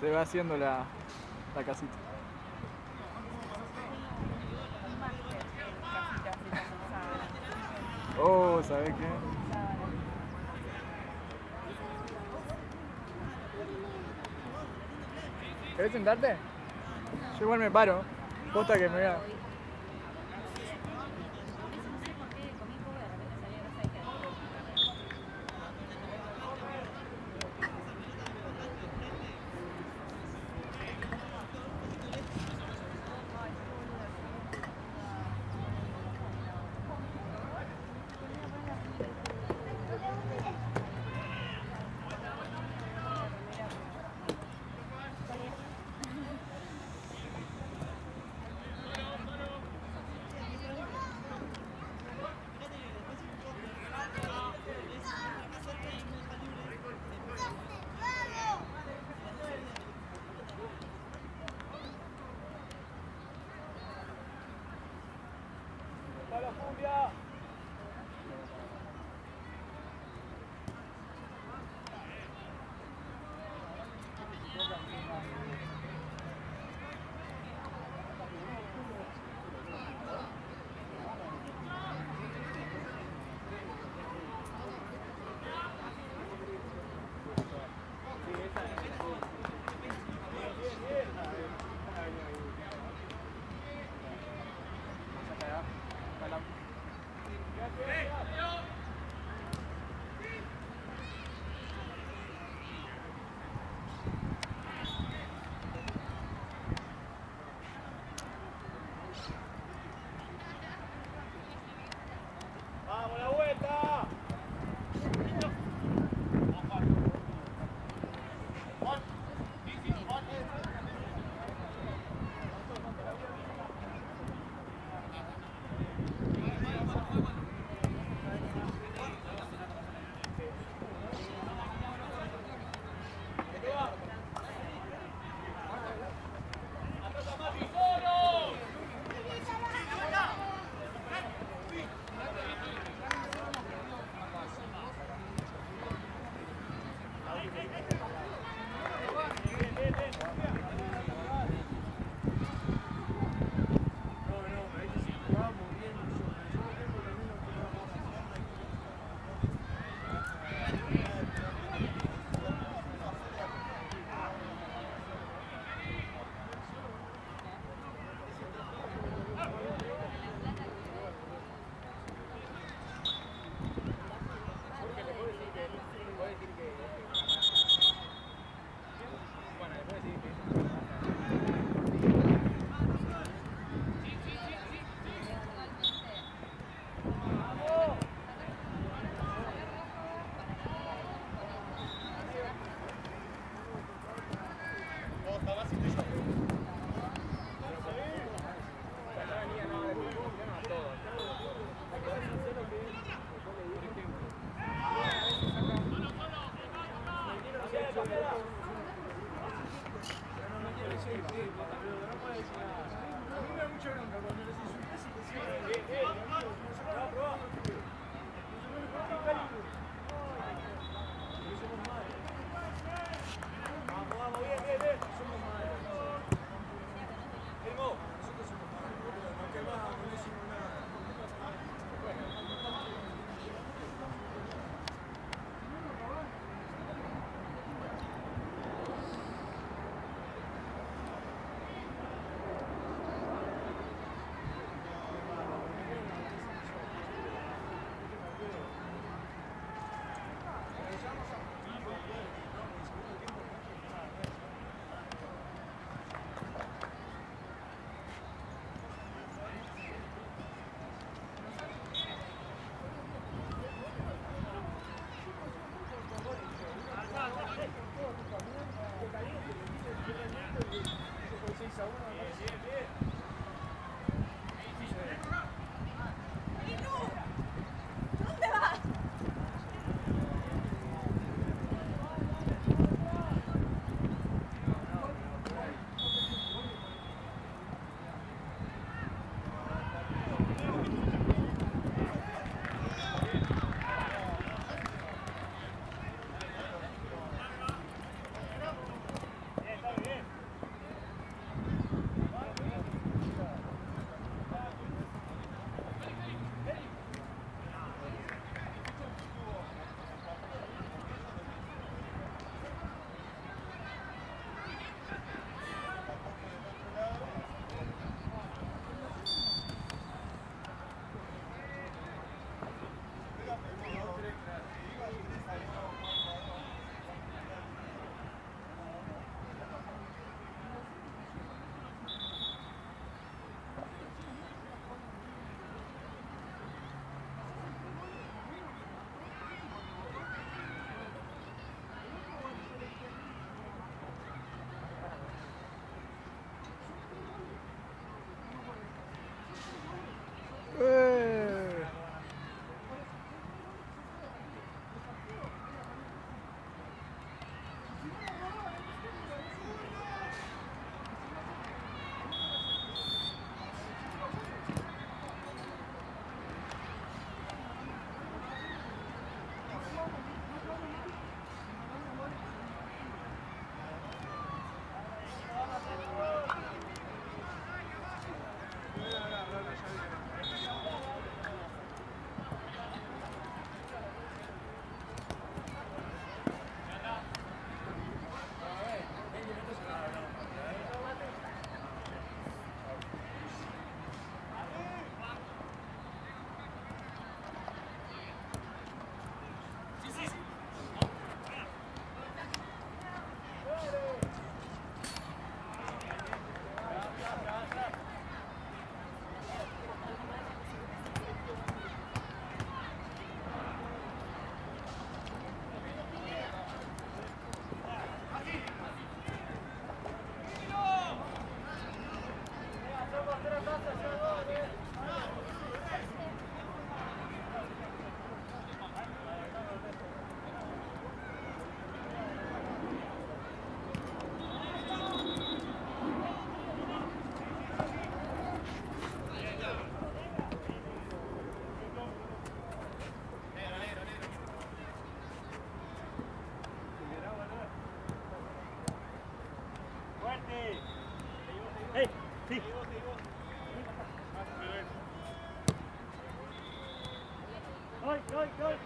Se va haciendo la casita. Oh, ¿sabes qué? ¿Querés sentarte? Yo igual me paro. Posta que me voy a... Sí. ¡Ay, ay, ay!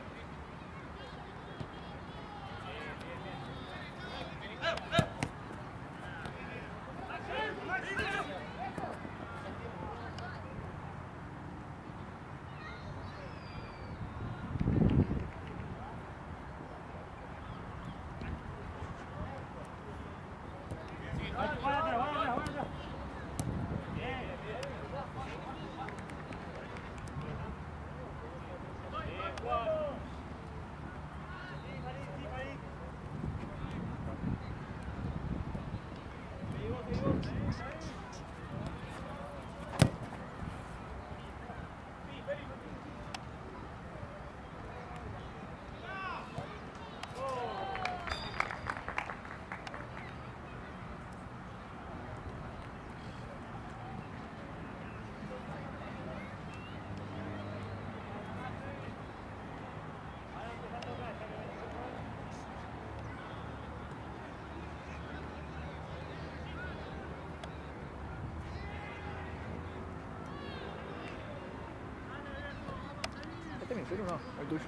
¿Este es mi celu o no? El tuyo.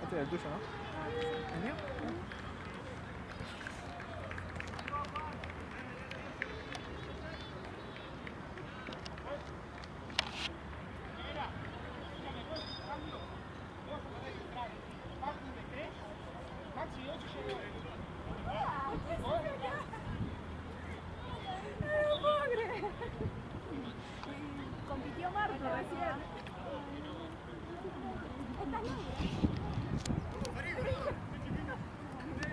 Este es el tuyo, ¿no? ¿El mío? Compitió Marco recién. Esta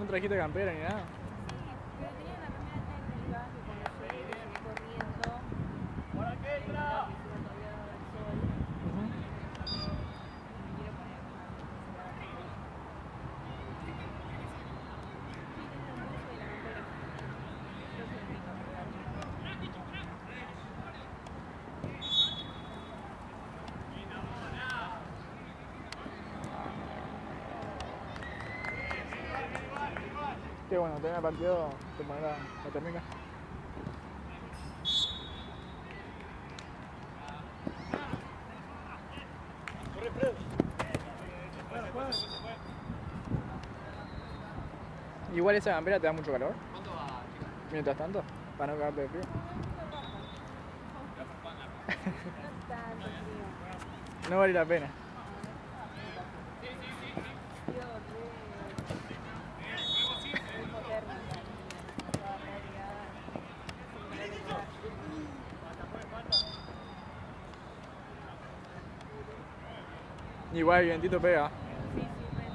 trajiste campera ni nada. Pero tenía una remera técnica que cuando llegué que llegué corriendo. ¿Para qué entra? Encima todavía daba el sol. Ujú. Me quiero poner una Sí, tengo el buzo y la campera. Yo se lo invito a pegar. Qué bueno, termina el partido, te pones la térmica. Corre, Fred. Igual esa campera te da mucho calor. Mientras tanto, para no cagarte de frío. No tanto frío. No vale la pena. Frío re hipotérmica. Estaba retirada. Sin querer entrar. Igual el vientito pega. Sí, sí, re.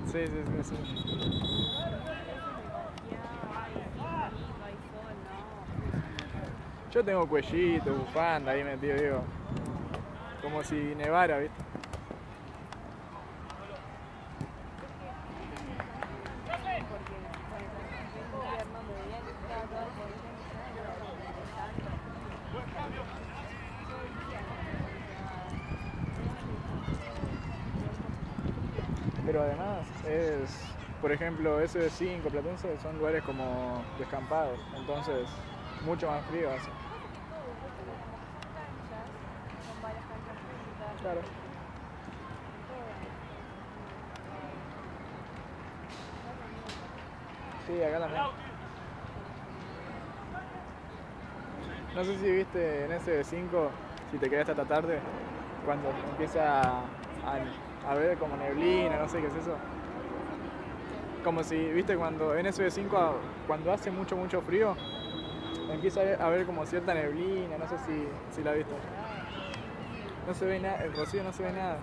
Sí, sí, sí, sí. Yo tengo cuellito, bufanda ahí metido, digo. Como si nevara, ¿viste? Pero además es, por ejemplo, SV5, Platense son lugares como descampados, entonces mucho más frío hace. Claro. Sí, acá también. No sé si viste en SV5, si te quedaste hasta tarde, cuando empieza a ver como neblina, no sé qué es eso. Como si, viste, cuando en SV5, cuando hace mucho frío, empieza a ver como cierta neblina, no sé si la viste. No se ve nada, el rocío no se ve nada.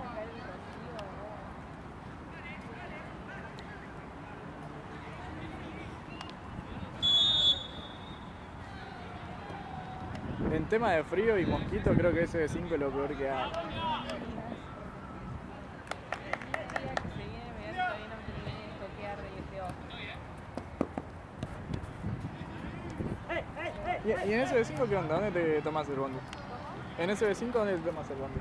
En tema de frío y mosquito, creo que SV5 es lo peor que hay. ¿Y en SV5 qué onda? ¿Dónde te tomas el bondi? ¿En SV5 dónde te tomas el bondi?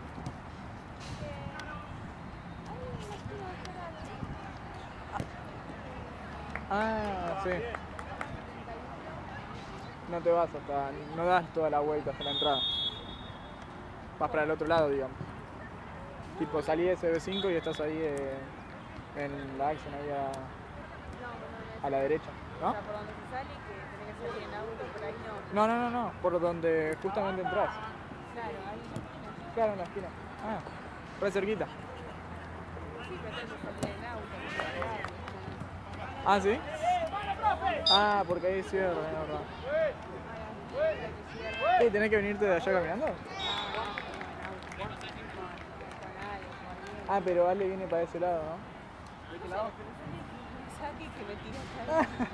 Ah, sí. No te vas hasta, no das toda la vuelta hasta la entrada. Vas para el otro lado, digamos. Tipo, salí de SV5 y estás ahí en la Action, ahí a la derecha. ¿No? O sea, por donde se sale, que tenés que salir en auto, por ahí no. No, por donde justamente entras. Claro, ahí en la esquina. Claro, en la esquina. Ah, re cerquita. Sí, pero tenés que salir en auto. Ah, ¿sí? Ah, porque ahí cierra, es verdad. ¿Y tenés que venirte de allá caminando? Ah, pero Ale viene para ese lado, ¿no? ¿De qué lado? Saque que me tira acá. La verdad.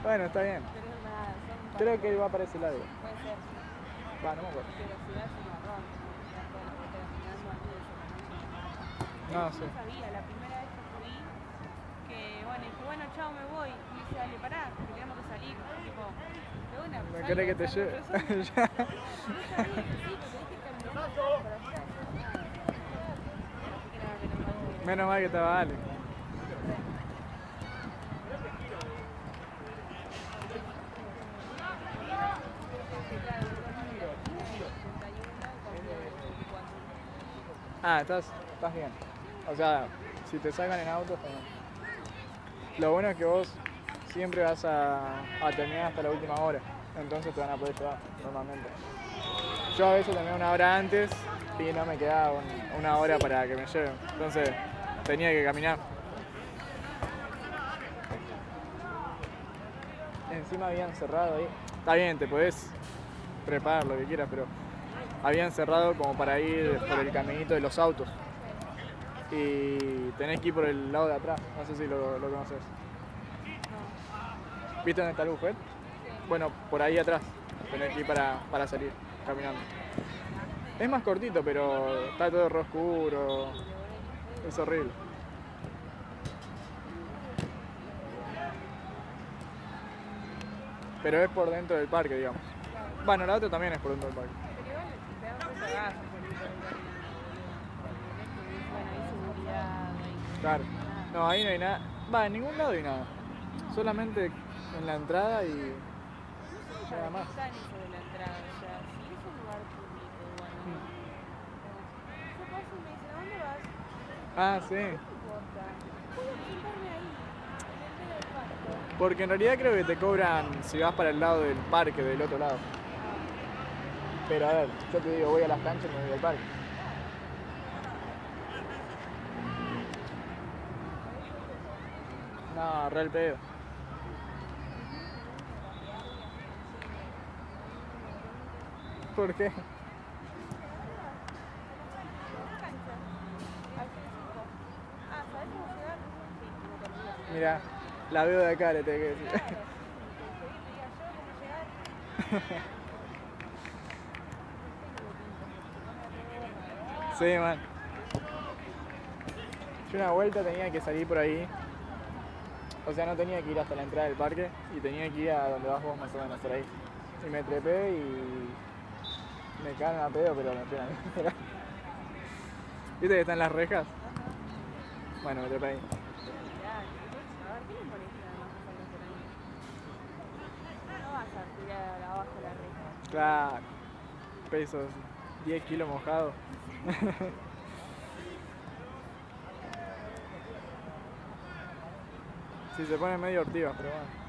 Bueno, está bien. Pero nada, son Creo que él va para ese lado. puede ser. Va, no me acuerdo. Pero si vas un marrón, te das toda la vuelta caminando a mí eso No, no sí. sabía, la primera vez que fui, que bueno, dije, bueno, chao, me voy. Y dice, dale, pará, que tenemos que salir. Tipo, de una, ¿Me salgo, querés que te salgo, lleve? pero salgo. No sabía que sí, porque tenés que caminar para allá. Así que nada, menos mal que... Menos mal que estaba Ale. Ah, estás bien. O sea, si te sacan en auto, está bien. Lo bueno es que vos siempre vas a terminar hasta la última hora. Entonces te van a poder llevar, normalmente. Yo a veces terminé una hora antes y no me quedaba una hora para que me lleven. Entonces tenía que caminar. Encima habían cerrado ahí. Está bien, te podés preparar lo que quieras, pero habían cerrado como para ir por el caminito de los autos. Y tenés que ir por el lado de atrás, no sé si lo conoces. No. ¿Viste dónde está el buffet? Bueno, por ahí atrás tenés que ir para salir caminando. Es más cortito, pero está todo re oscuro. Es horrible. Pero es por dentro del parque, digamos. Bueno, la otra también es por dentro del parque. Pero igual te dan mucha gas por ir por el bueno, hay seguridad, hay Claro. nada. No, ahí no hay nada. Va, en ningún lado hay nada. Solamente en la entrada y nada más. Está en eso de la entrada, o sea, si es un lugar público, bueno. Yo paso y me dicen, ¿a dónde vas? Ah, sí. No importa. Voy a sentarme ahí, en el medio del pasto. Porque en realidad creo que te cobran si vas para el lado del parque, del otro lado. Pero a ver, yo te digo, voy a las canchas y me voy al parque. No, re el pedo. ¿Por qué? Una cancha. Al 5. Ah, ¿sabes cómo llegar? Sí, no te olvides. Mira, la veo de acá, le tengo que decir. Claro. Que me diga yo cómo llegar. Sí, man. Yo una vuelta tenía que salir por ahí. O sea, no tenía que ir hasta la entrada del parque y tenía que ir a donde vas vos más o menos, por ahí. Y me trepé y me cagan a pedo, pero me pegan. ¿Viste que están las rejas? Bueno, me trepé ahí. A ver, ¿qué le molesta además pasarlo por ahí? No vas a tirar abajo la reja. Claro. Pesos 10 kilos mojados. Sí, se pone medio ortivas, pero bueno.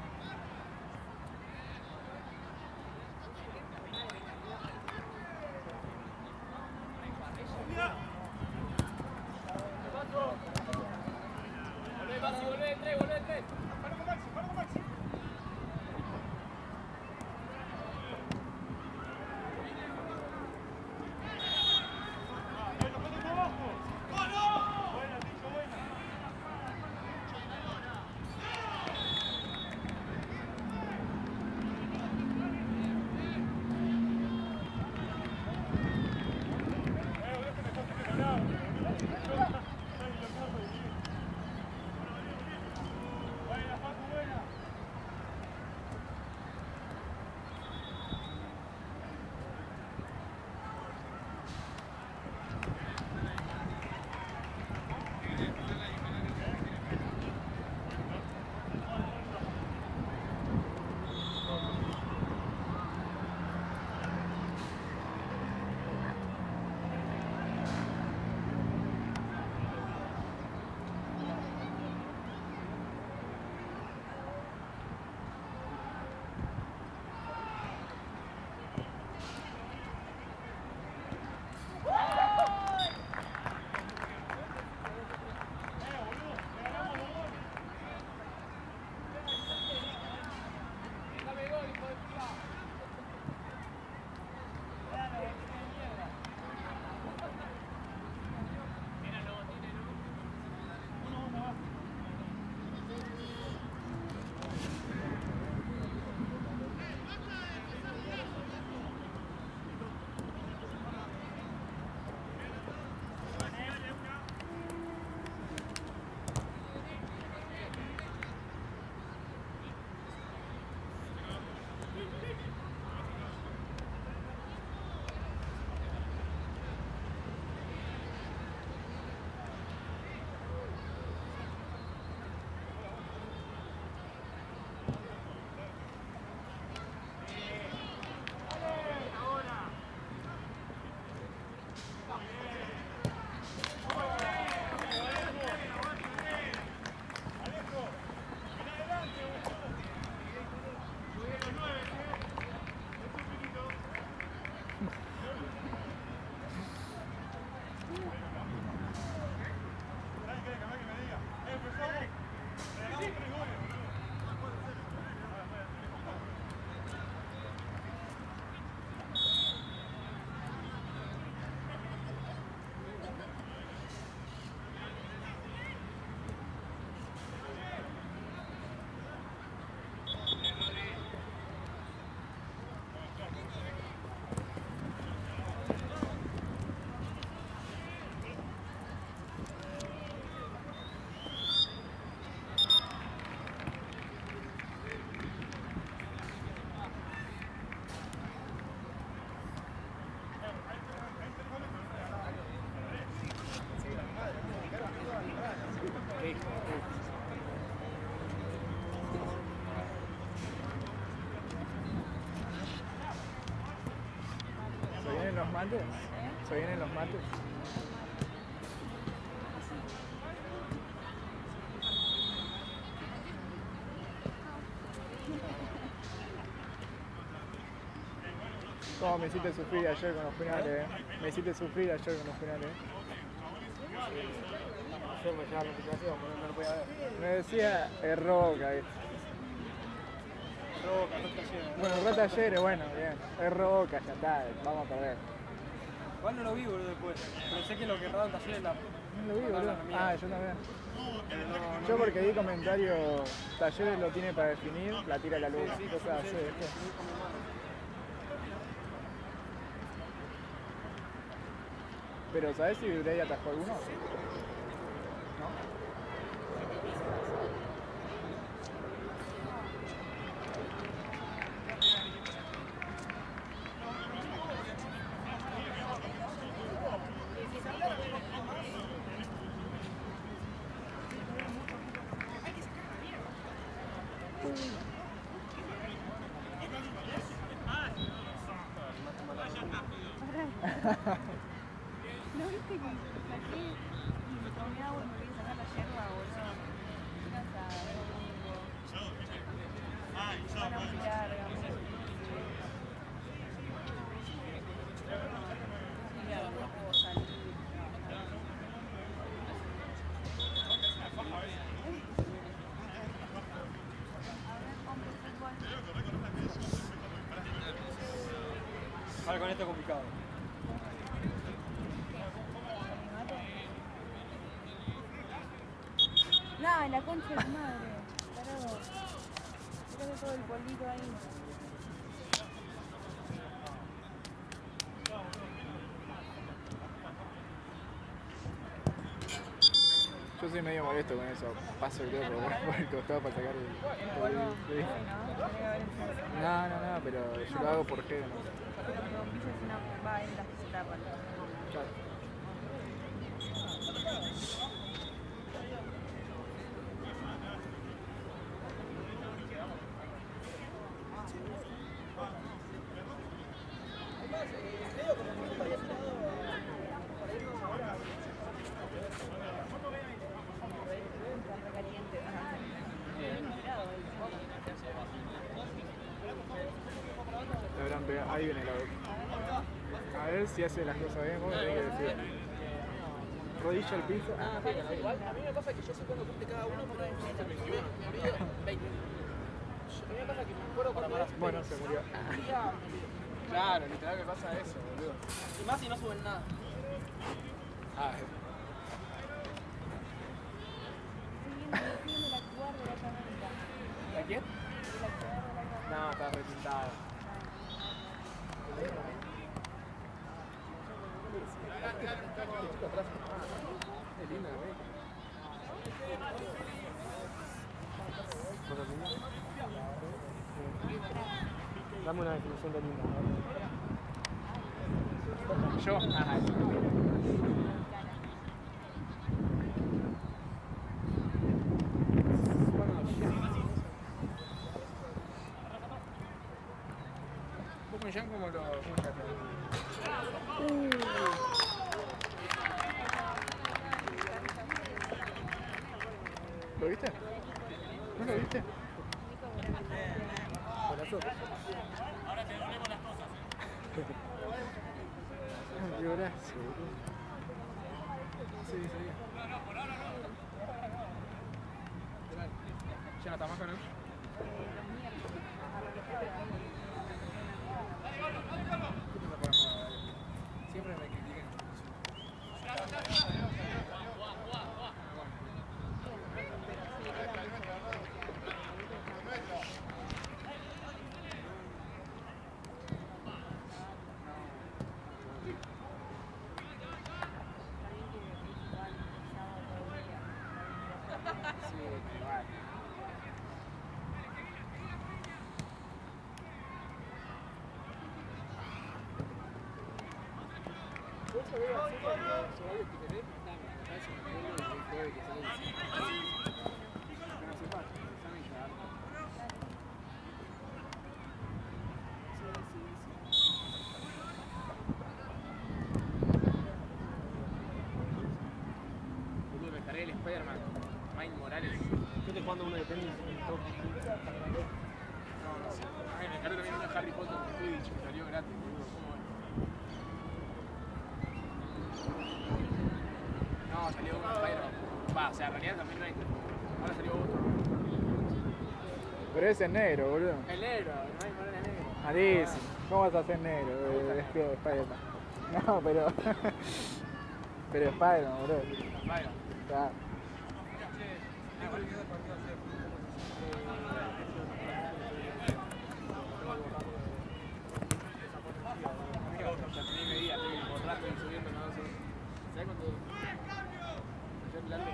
los mates? ¿Se vienen los mates? ¿Cómo me hiciste sufrir ayer con los penales? Me hiciste sufrir ayer con los penales. Ayer me llegaba la notificación, pero no lo podía ver. Me decía Roca. Roca, no está lleno. Bueno, Roca Talleres, bueno, bien. Es Roca, ya está, vamos a perder. Igual no lo vi, boludo, después. Pero sé que lo que rodan Talleres la... No lo vi, boludo. la mía. Ah, yo también. No, Yo porque vi comentarios, Talleres lo tiene para definir, la tira a la luz, Sí, cosas así, sí, ¿viste? Pero ¿sabés si Virey atajó alguno? ¿No? ¿No viste que saqué y me tomé agua y me voy a sacar la yerba, boludo? Una asada, domingo. Semana muy larga, muy difícil. Mira, no puedo salir. A ver, hombre, fútbol. Ahora con esto es complicado. No, la concha de tu madre. Tarado. Fíjate todo el polvito ahí. Yo soy medio molesto con eso, paso el dedo por el costado para sacar el... Sí. No, pero yo lo hago por G. Pero mi bombilla es una... va, es las que se tapan. Claro. Le habrán pegado. Ahí viene la boca. A ver si hace las cosas bien, vos me tenés que decir. Rodilla al piso. Igual, a mí me pasa que yo sé cuándo cumple cada uno, pero me olvido 20. A mí me pasa que me acuerdo cuando era Bueno, se murió. Claro, literal me pasa eso, boludo. Y más si no suben nada. Ah, Estoy viendo el actuar de la camioneta. ¿La quién? El actuar de la camioneta. No, está repintada. Es linda, güey. Dame una definición de linda. yo. Ajá. Vos me llaman como los... ¿Lo viste? ¿No lo viste? Ahora te devolvemos las cosas. Ah, qué brazo, boludo. Sí, sí. Por ahora no. ¿Ya no está más con él? Siempre me critican. de tenis en todo. No sé. Me encargué también una Harry Potter de Quidditch, me salió gratis, boludo. No, salió uno Spider-Man. Va, o sea, en realidad también no hay. Ahora salió otro. Pero ese es negro, boludo. El negro, no hay manera de negro. Malísimo. ¿Cómo vas a hacer negro? Es que Spider-Man. No, pero. Pero Spider-Man, boludo. Spider-Man. Claro. Ya tenía medida, estoy por rato y subiendo, ¿no? ¿Sabes cuánto? Yo en plan de uno.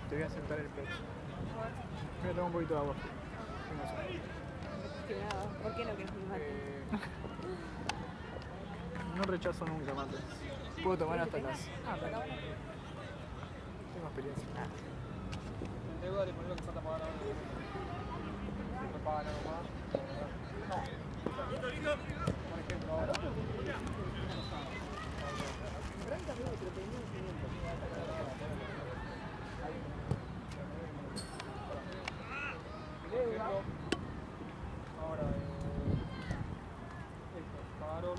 Te voy a sentar el pecho. Voy a tomar un poquito de agua. ¿Por qué no querés mi mate? No rechazo nunca mate. Puedo tomar hasta las. Tengo experiencia. Deuda de poner lo que falta pagar ahora. No pagan algo más. Por ejemplo, ahora. Ahora, esto, pagaron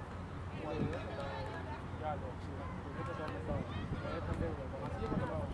una deuda, ya lo, sí, porque esto se ha empezado. Me dejan deuda, así es cuando pago.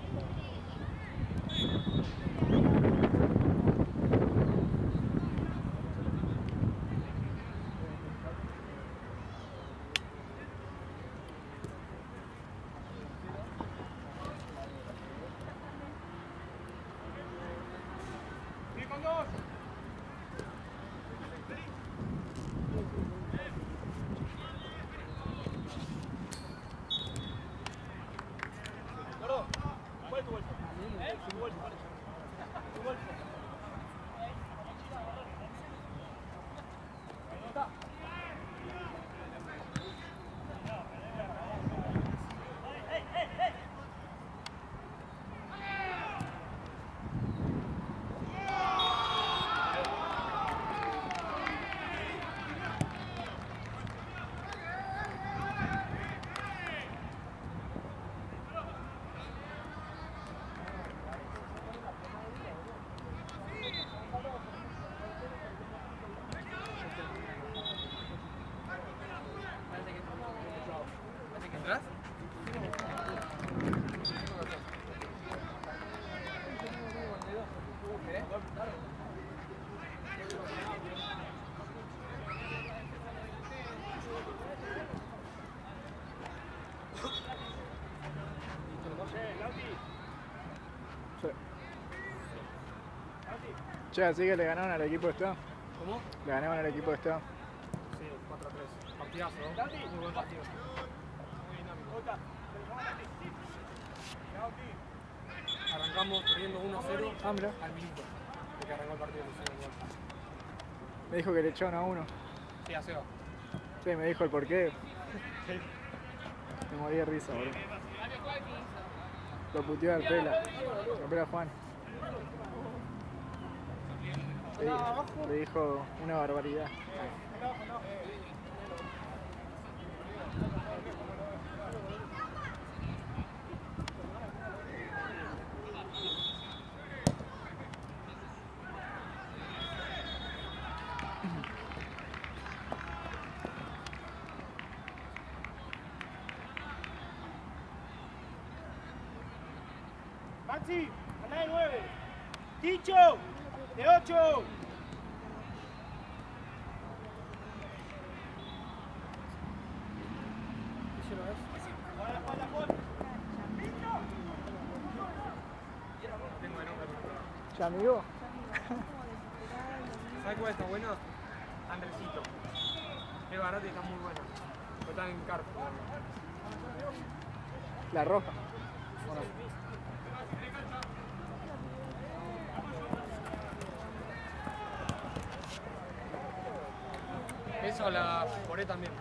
¿Entras? Sí. Che, así que le ganaron al equipo de Esteban. ¿Cómo? Le ganaron al equipo de Esteban. Sí, 4-3. Partidazo, ¿no? Muy buen partido. Muy dinámico. Arrancamos perdiendo 1-0 Ah, mirá. al minuto de que arrancó el partido. Me dijo que le echaron a uno. Sí, a Seba. Sí, me dijo el porqué. Me morí de risa, boludo. Lo puteó al Pela. Al Pela Juan. Le dijo una barbaridad. Maxi, andá de 9. Ticho, de 8. ¿Ya amigo? ¿Sabes cuál está bueno? Andresito. Es barato y está muy bueno. Pero está en Carrefour. La roja. Bueno, Eso la poré también.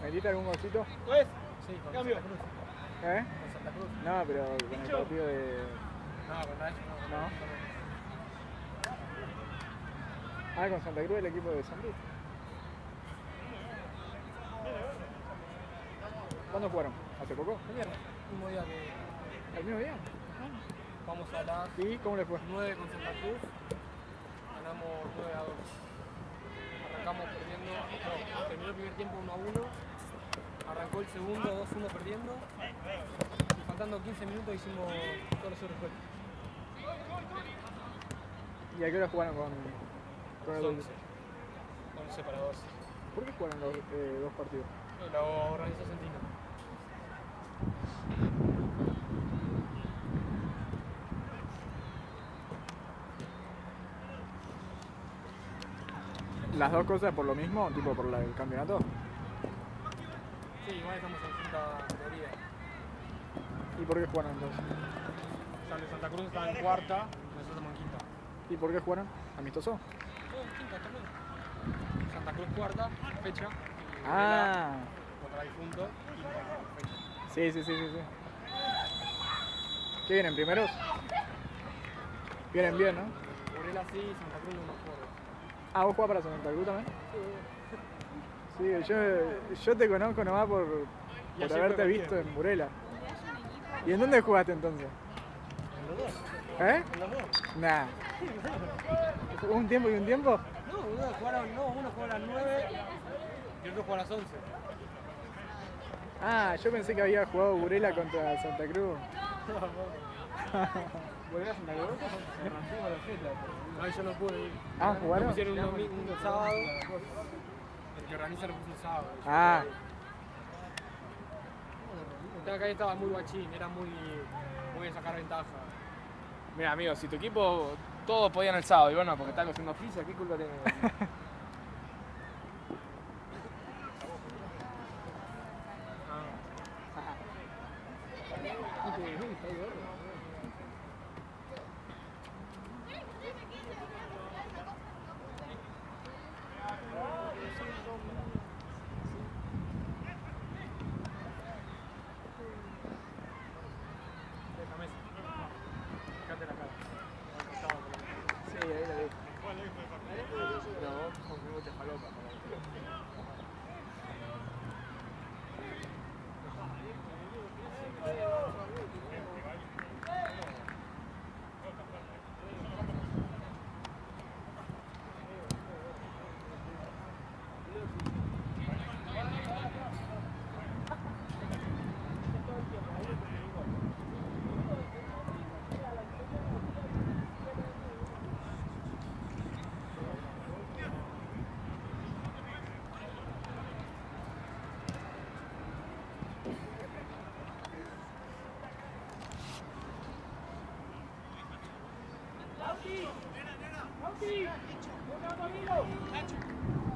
¿Metiste algún golcito? Juez, Sí, con cambio. Santa Cruz. ¿Eh? Con Santa Cruz. No, pero con el partido de... No, con Nacho no. No. Ah, con Santa Cruz el equipo de San Luis. ¿Cuándo jugaron? ¿Hace poco? El viernes, mismo día que ¿El mismo día? vamos a las ¿Y cómo le fue? 9 con Santa Cruz. Ganamos 9-2. Arrancamos perdiendo, no, terminó el primer tiempo 1-1. Arrancó el segundo 2-1 perdiendo. Y faltando 15 minutos hicimos todos los otros juegos. ¿Y a qué hora jugaron con el 11. 11 para 12. ¿Por qué jugaron los dos partidos? Lo organizó Centino. ¿Las dos cosas por lo mismo? ¿Tipo por el campeonato? Sí, igual estamos en quinta categoría. ¿Y por qué jugaron entonces? O sea, Santa Cruz está en cuarta, nosotros estamos en quinta. ¿Y por qué jugaron? ¿Amistoso? No, en quinta también. Santa Cruz cuarta, fecha. Y Ah, contra difunto, quinta fecha. sí. ¿Qué vienen, primeros? Vienen bien, ¿no? Morela sí, Santa Cruz no me acuerdo. Ah, ¿vos jugás para Santa Cruz también? Sí, yo te conozco nomás por ayer haberte fue visto cualquiera. en Burela. Donde haya un equipo. ¿Y en dónde jugaste entonces? ¿En los dos? ¿Eh? ¿En los dos? Nah. ¿Un tiempo y un tiempo? No, uno jugó a las 9 y otro jugó a las 11. Ah, yo pensé que había jugado Burela contra Santa Cruz. ¿Volver a Santa Cruz? Se rompió la feta. No, yo no pude ir. Ah, ¿jugaron? Lo pusieron un sábado. El que organiza lo puso un sábado. Ah, Acá estaba muy guachín, era muy de sacar ventaja. Mira, amigo, si tu equipo todos podían el sábado y bueno, porque están haciendo oficio, ¿qué culpa tiene? Esa mesa. Fíjate la cara. sí, ahí la vi. No, vos con muchas palomas.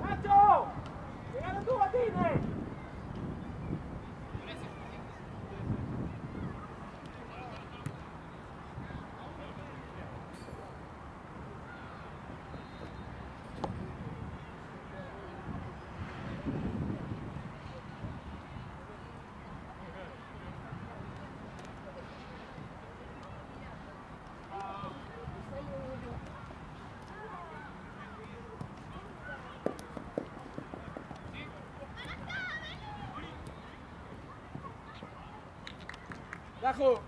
¡Nacho! ¡Llegaron tus batines! ¡Bajo!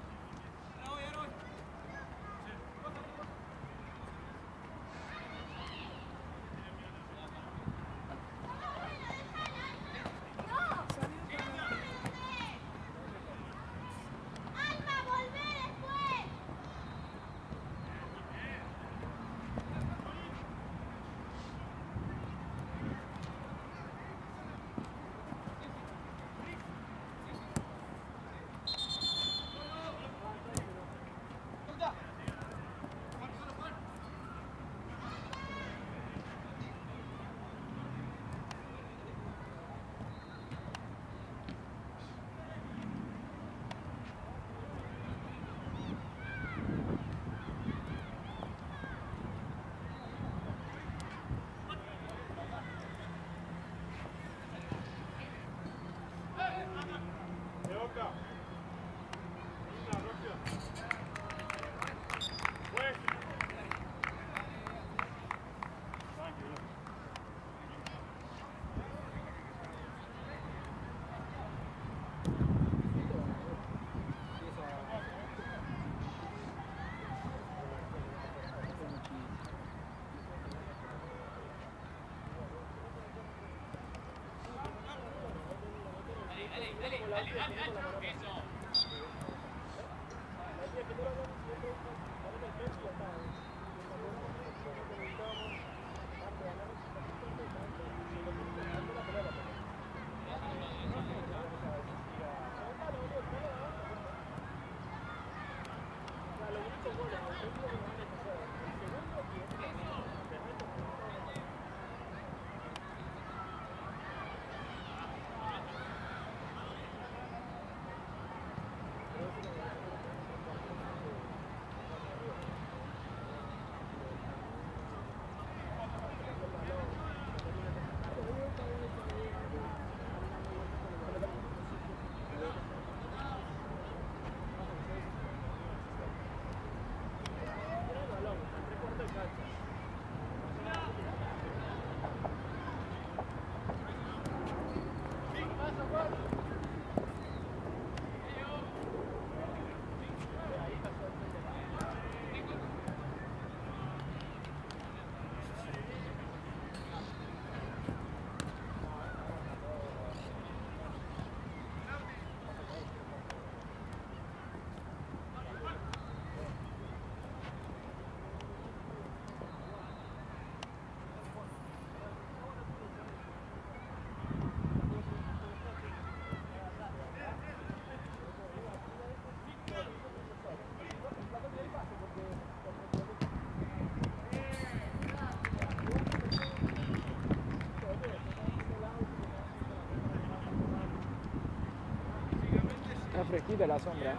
Está fresquita la sombra.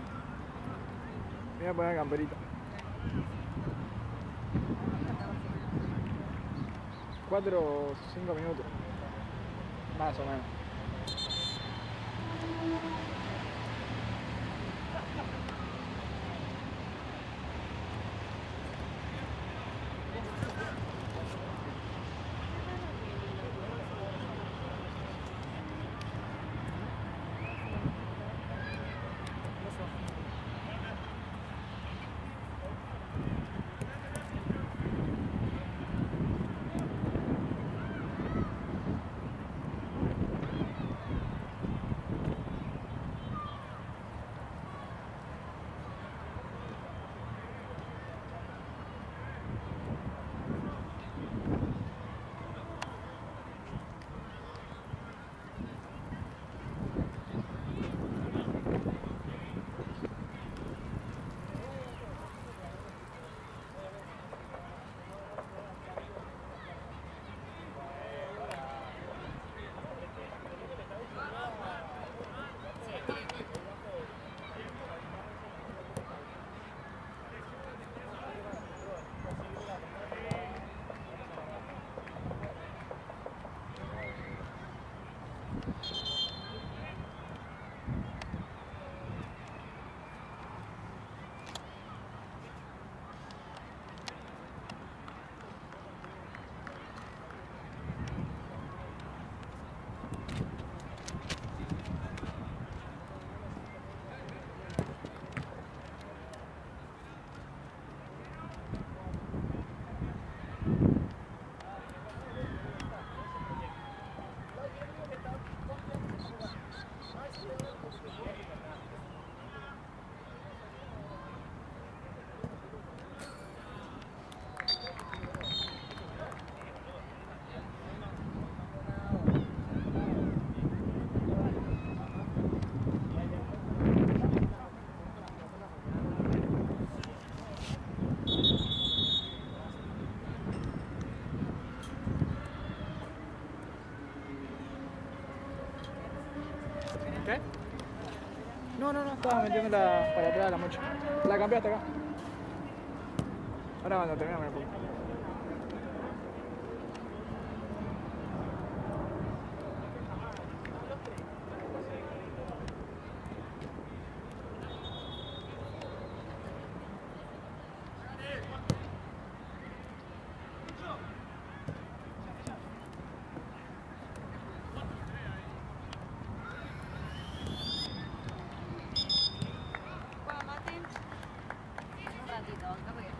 Me voy a poner camperita. 4 o 5 minutos. Más o menos. ¿Qué? No, estaba metiéndola para atrás la mocha. La cambiaste acá. Ahora cuando termine me pongo. ¿Juega mate? Un ratito, acá porque